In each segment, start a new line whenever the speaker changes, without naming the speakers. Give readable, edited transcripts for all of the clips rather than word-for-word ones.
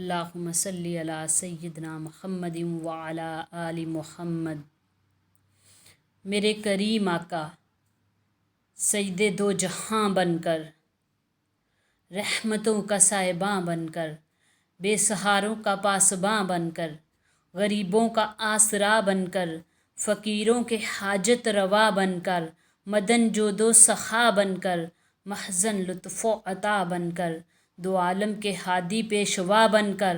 اللہم صلی علی سیدنا محمد وعلی آل محمد۔ میرے کریم آقا سید دو جہاں بن کر، رحمتوں کا سائباں بن کر، بے سہاروں کا پاسباں بن کر، غریبوں کا آسرا بن کر، فقیروں کے حاجت روا بن کر، مدن جود و سخا بن کر، محزن لطف و عطا بن کر، دو عالم کے ہادی پیشوا بن کر،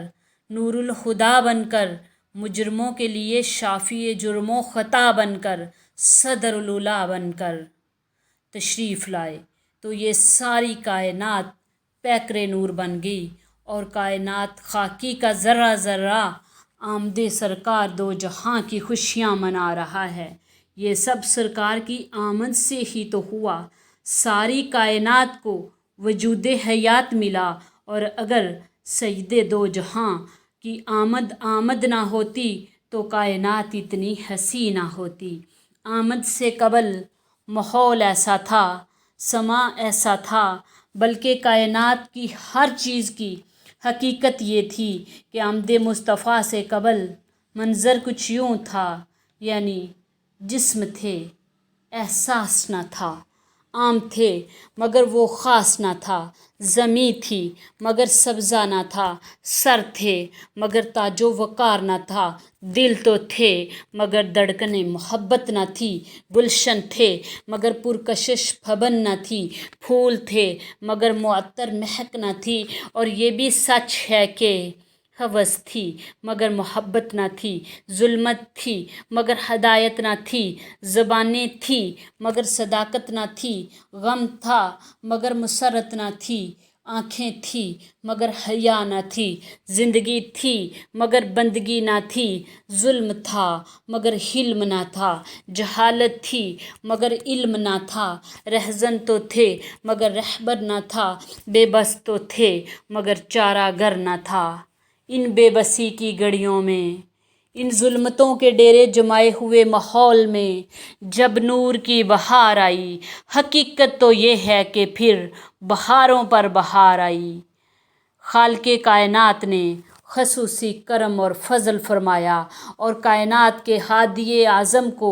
نور الہدا بن کر، مجرموں کے لیے شافی جرم و خطا بن کر، صدر الاولیاء بن کر تشریف لائے تو یہ ساری کائنات پیکر نور بن گئی، اور کائنات خاکی کا ذرہ ذرہ آمد سرکار دو جہاں کی خوشیاں منا رہا ہے۔ یہ سب سرکار کی آمد سے ہی تو ہوا، ساری کائنات کو وجود حیات ملا، اور اگر سید دو جہاں کی آمد نہ ہوتی تو کائنات اتنی حسین نہ ہوتی۔ آمد سے قبل ماحول ایسا تھا، سما ایسا تھا، بلکہ کائنات کی ہر چیز کی حقیقت یہ تھی کہ آمد مصطفیٰ سے قبل منظر کچھ یوں تھا، یعنی جسم تھے احساس نہ تھا، عام تھے مگر وہ خاص نہ تھا، زمیں تھی مگر سبزہ نہ تھا، سر تھے مگر تاج و وقار نہ تھا، دل تو تھے مگر دھڑکنیں محبت نہ تھی، گلشن تھے مگر پرکشش پھبن نہ تھی، پھول تھے مگر معطر مہک نہ تھی، اور یہ بھی سچ ہے کہ ہوس تھی مگر محبت نہ تھی، ظلمت تھی مگر ہدایت نہ تھی، زبانیں تھی مگر صداقت نہ تھی، غم تھا مگر مسرت نہ تھی، آنکھیں تھی مگر حیا نہ تھی، زندگی تھی مگر بندگی نہ تھی، ظلم تھا مگر حلم نہ تھا، جہالت تھی مگر علم نہ تھا، رہزن تو تھے مگر رہبر نہ تھا، بے بس تو تھے مگر چارہ گر نہ تھا۔ ان بے بسی کی گھڑیوں میں، ان ظلمتوں کے ڈیرے جمائے ہوئے ماحول میں جب نور کی بہار آئی، حقیقت تو یہ ہے کہ پھر بہاروں پر بہار آئی۔ خالق کائنات نے خصوصی کرم اور فضل فرمایا اور کائنات کے ہادی اعظم کو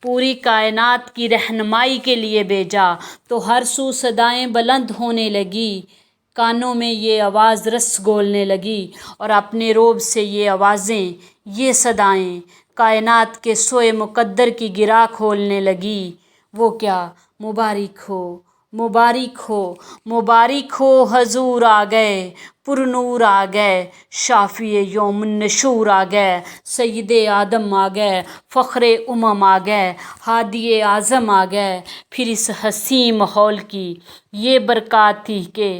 پوری کائنات کی رہنمائی کے لیے بھیجا، تو ہر سو صدائیں بلند ہونے لگی، کانوں میں یہ آواز رس گھولنے لگی، اور اپنے روب سے یہ آوازیں، یہ صدائیں کائنات کے سوئے مقدر کی گرہ کھولنے لگی۔ وہ کیا؟ مبارک ہو، مبارک ہو، مبارک ہو، حضور آ گئے، پر نور آ گئے، شافی یوم النشور آ گئے، سید آدم آ گئے، فخر امم آ گئے، ہادی اعظم آ گئے۔ پھر اس حسین ماحول کی یہ برکات تھی کہ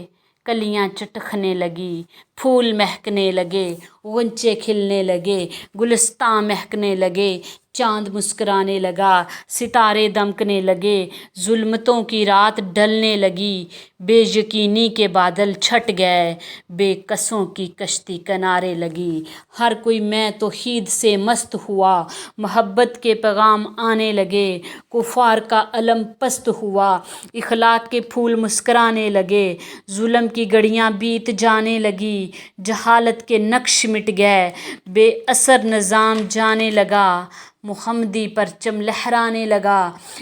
کلیاں چٹکنے لگی، پھول مہکنے لگے، غنچے کھلنے لگے، گلستان مہکنے لگے، چاند مسکرانے لگا، ستارے دمکنے لگے، ظلمتوں کی رات ڈھلنے لگی، بے یقینی کے بادل چھٹ گئے، بے کسوں کی کشتی کنارے لگی، ہر کوئی میں توحید سے مست ہوا، محبت کے پیغام آنے لگے، کفار کا علم پست ہوا، اخلاق کے پھول مسکرانے لگے، ظلم کی گھڑیاں بیت جانے لگی، جہالت کے نقش مٹ گئے، بے اثر نظام جانے لگا، محمدی پرچم لہرانے لگا،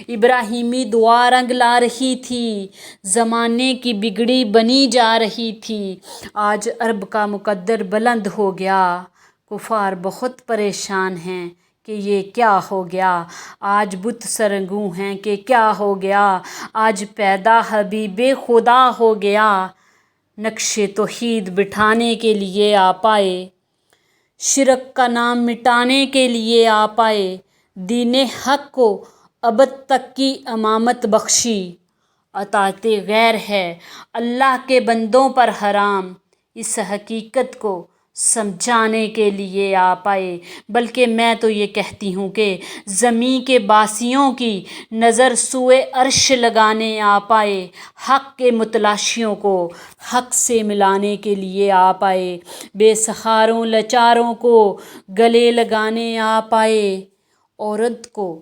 ابراہیمی دعا رنگ لا رہی تھی، زمانے کی بگڑی بنی جا رہی تھی۔ آج عرب کا مقدر بلند ہو گیا، کفار بہت پریشان ہیں کہ یہ کیا ہو گیا، آج بت سرنگوں ہیں کہ کیا ہو گیا، آج پیدا حبیب خدا ہو گیا، نقش توحید بٹھانے کے لیے آ پائے، شرک کا نام مٹانے کے لیے آ پائے، دین حق کو ابد تک کی امامت بخشی، اطاعت غیر ہے اللہ کے بندوں پر حرام، اس حقیقت کو سمجھانے کے لیے آ پائے۔ بلکہ میں تو یہ کہتی ہوں کہ زمین کے باسیوں کی نظر سوئے عرش لگانے آ پائے، حق کے متلاشیوں کو حق سے ملانے کے لیے آ پائے، بے سہاروں لاچاروں کو گلے لگانے آ پائے، عورت کو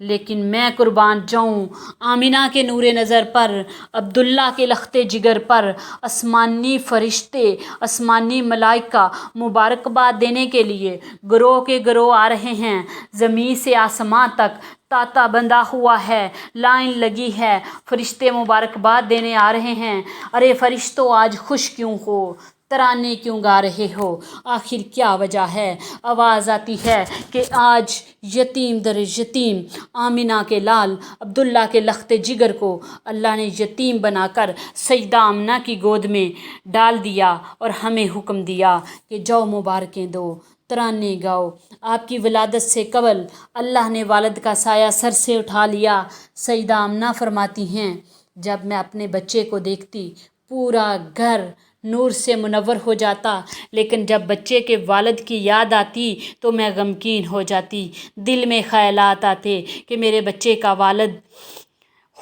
لیکن میں قربان جاؤں آمینہ کے نور نظر پر، عبداللہ کے لخت جگر پر۔ آسمانی فرشتے، آسمانی ملائکہ مبارکباد دینے کے لیے گروہ کے گروہ آ رہے ہیں۔ زمین سے آسمان تک تانتا بندھا ہوا ہے، لائن لگی ہے، فرشتے مبارکباد دینے آ رہے ہیں۔ ارے فرشتوں، آج خوش کیوں ہو؟ ترانے کیوں گا رہے ہو؟ آخر کیا وجہ ہے؟ آواز آتی ہے کہ آج یتیم در یتیم آمینہ کے لال عبداللہ کے لخت جگر کو اللہ نے یتیم بنا کر سیدہ آمینہ کی گود میں ڈال دیا اور ہمیں حکم دیا کہ جاؤ مبارکیں دو، ترانے گاؤ۔ آپ کی ولادت سے قبل اللہ نے والد کا سایہ سر سے اٹھا لیا۔ سیدہ آمینہ فرماتی ہیں، جب میں اپنے بچے کو دیکھتی پورا گھر نور سے منور ہو جاتا، لیکن جب بچے کے والد کی یاد آتی تو میں غمگین ہو جاتی۔ دل میں خیالات آتے کہ میرے بچے کا والد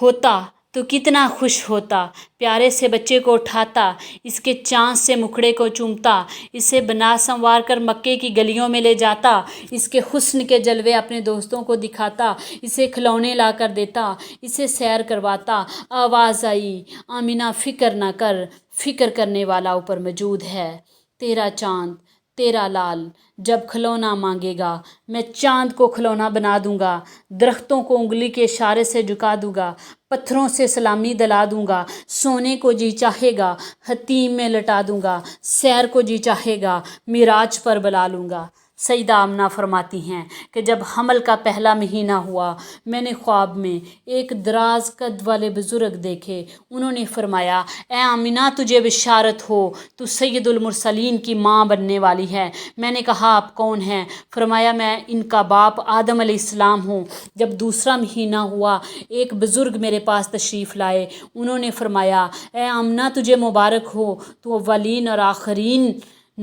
ہوتا تو کتنا خوش ہوتا، پیارے سے بچے کو اٹھاتا، اس کے چاند سے مکھڑے کو چومتا، اسے بنا سنوار کر مکے کی گلیوں میں لے جاتا، اس کے حسن کے جلوے اپنے دوستوں کو دکھاتا، اسے کھلونے لا کر دیتا، اسے سیر کرواتا۔ آواز آئی، آمینہ فکر نہ کر، فکر کرنے والا اوپر موجود ہے۔ تیرا چاند، تیرا لال جب کھلونا مانگے گا، میں چاند کو کھلونا بنا دوں گا، درختوں کو انگلی کے اشارے سے جھکا دوں گا، پتھروں سے سلامی دلا دوں گا، سونے کو جی چاہے گا حتیم میں لٹا دوں گا، سیر کو جی چاہے گا معراج پر بلا لوں گا۔ سیدہ آمینہ فرماتی ہیں کہ جب حمل کا پہلا مہینہ ہوا، میں نے خواب میں ایک دراز قد والے بزرگ دیکھے۔ انہوں نے فرمایا، اے آمینہ تجھے بشارت ہو، تو سید المرسلین کی ماں بننے والی ہے۔ میں نے کہا آپ کون ہیں؟ فرمایا میں ان کا باپ آدم علیہ السلام ہوں۔ جب دوسرا مہینہ ہوا، ایک بزرگ میرے پاس تشریف لائے۔ انہوں نے فرمایا، اے آمینہ تجھے مبارک ہو، تو اولین اور آخرین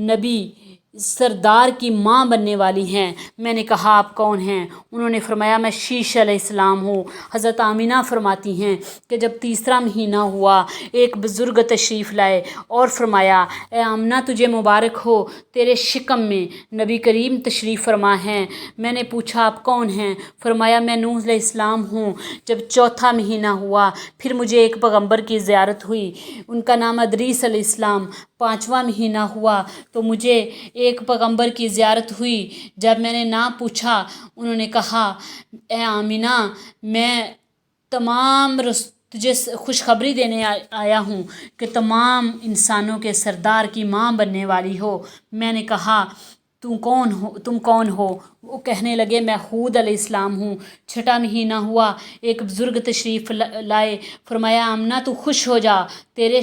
نبی سردار کی ماں بننے والی ہیں۔ میں نے کہا آپ کون ہیں؟ انہوں نے فرمایا میں شیش علیہ السلام ہوں۔ حضرت آمینہ فرماتی ہیں کہ جب تیسرا مہینہ ہوا، ایک بزرگ تشریف لائے اور فرمایا، اے آمینہ تجھے مبارک ہو، تیرے شکم میں نبی کریم تشریف فرما ہیں۔ میں نے پوچھا آپ کون ہیں؟ فرمایا میں نوح علیہ السلام ہوں۔ جب چوتھا مہینہ ہوا، پھر مجھے ایک پیغمبر کی زیارت ہوئی، ان کا نام ادریس علیہ السلام۔ پانچواں مہینہ ہوا تو مجھے ایک پیغمبر کی زیارت ہوئی۔ جب میں نے نام پوچھا، انہوں نے کہا، اے آمینہ میں تجھے خوشخبری دینے آیا ہوں کہ تمام انسانوں کے سردار کی ماں بننے والی ہو۔ میں نے کہا تم کون ہو؟ وہ کہنے لگے میں ہود علیہ السلام ہوں۔ چھٹا مہینہ ہوا، ایک بزرگ تشریف لائے، فرمایا آمینہ تو خوش ہو جا، تیرے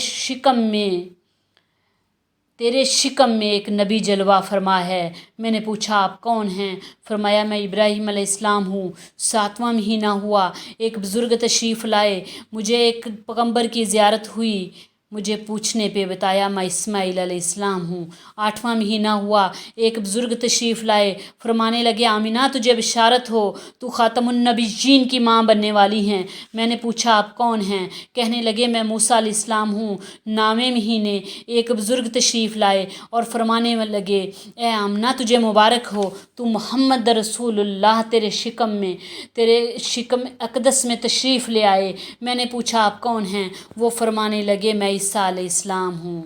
شکم میں ایک نبی جلوہ فرما ہے۔ میں نے پوچھا آپ کون ہیں؟ فرمایا میں ابراہیم علیہ السلام ہوں۔ ساتواں مہینہ ہوا، ایک بزرگ تشریف لائے، مجھے ایک پیغمبر کی زیارت ہوئی، مجھے پوچھنے پہ بتایا میں اسماعیل علیہ السلام ہوں۔ آٹھواں مہینہ ہوا، ایک بزرگ تشریف لائے، فرمانے لگے آمینہ تجھے بشارت ہو، تو خاتم النبیین کی ماں بننے والی ہیں۔ میں نے پوچھا آپ کون ہیں؟ کہنے لگے میں موسیٰ علیہ السلام ہوں۔ نویں مہینے ایک بزرگ تشریف لائے اور فرمانے لگے، اے آمینہ تجھے مبارک ہو، تو محمد رسول اللہ تیرے شکم اقدس میں تشریف لے آئے۔ میں نے پوچھا آپ کون ہیں؟ وہ فرمانے لگے میں عیسیٰ علیہ السلام ہوں۔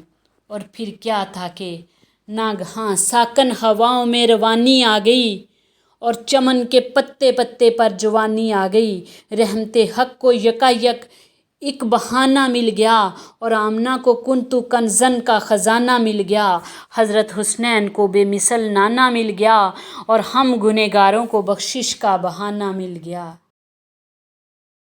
اور پھر کیا تھا کہ ناگہاں ساکن ہواؤں میں روانی آ گئی اور چمن کے پتے پتے پر جوانی آ گئی۔ رحمت حق کو یکایک ایک بہانہ مل گیا اور آمنہ کو کنتو کنزن کا خزانہ مل گیا۔ حضرت حسنین کو بے مثل نانا مل گیا اور ہم گنہگاروں کو بخشش کا بہانہ مل گیا۔